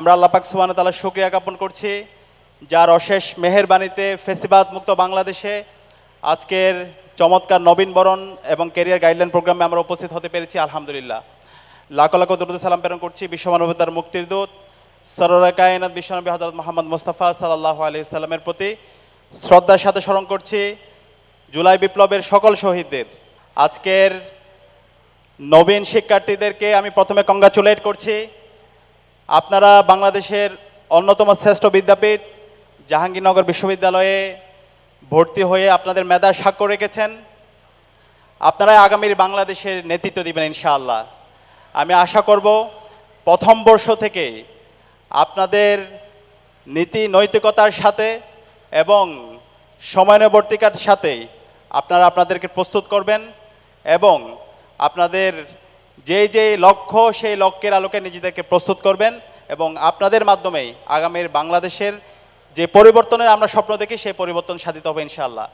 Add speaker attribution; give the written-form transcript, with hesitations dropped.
Speaker 1: আমরা আল্লাহ পাক সুবহানাহু ওয়া তাআলার শুকরিয়া জ্ঞাপন করছি, যার অশেষ মেহেরবানিতে ফেসিবাদ মুক্ত বাংলাদেশে আজকের চমৎকার নবীনবরণ এবং ক্যারিয়ার গাইডলাইন প্রোগ্রামে আমরা উপস্থিত হতে পেরেছি। আলহামদুলিল্লাহ, লাখো লাখো দরুদ সালাম প্রেরণ করছি বিশ্বমানবতার মুক্তির দূত সরওয়ারে কায়নাত বিশ্বনবী হযরত মুহাম্মদ মুস্তাফা সাল্লাল্লাহু আলাইহি সাল্লামের প্রতি শ্রদ্ধার সাথে স্মরণ করছি জুলাই বিপ্লবের সকল শহীদদের। আজকের নবীন শিক্ষার্থীদেরকে আমি প্রথমে কংগ্রাচুলেট করছি। আপনারা বাংলাদেশের অন্যতম শ্রেষ্ঠ বিদ্যাপীঠ জাহাঙ্গীরনগর বিশ্ববিদ্যালয়ে ভর্তি হয়ে আপনাদের মেধার স্বাক্ষর রেখেছেন। আপনারা আগামীর বাংলাদেশের নেতৃত্ব দিবেন ইনশাআল্লাহ। আমি আশা করব প্রথম বর্ষ থেকে আপনাদের নীতি নৈতিকতার সাথে এবং সময়ানুবর্তিতার সাথে আপনারা আপনাদেরকে প্রস্তুত করবেন এবং আপনাদের যেই লক্ষ্য সেই লক্ষ্যের আলোকে নিজেদেরকে প্রস্তুত করবেন এবং আপনাদের মাধ্যমেই আগামীর বাংলাদেশের যে পরিবর্তনের আমরা স্বপ্ন দেখি সেই পরিবর্তন সাধিত হবে ইনশাআল্লাহ।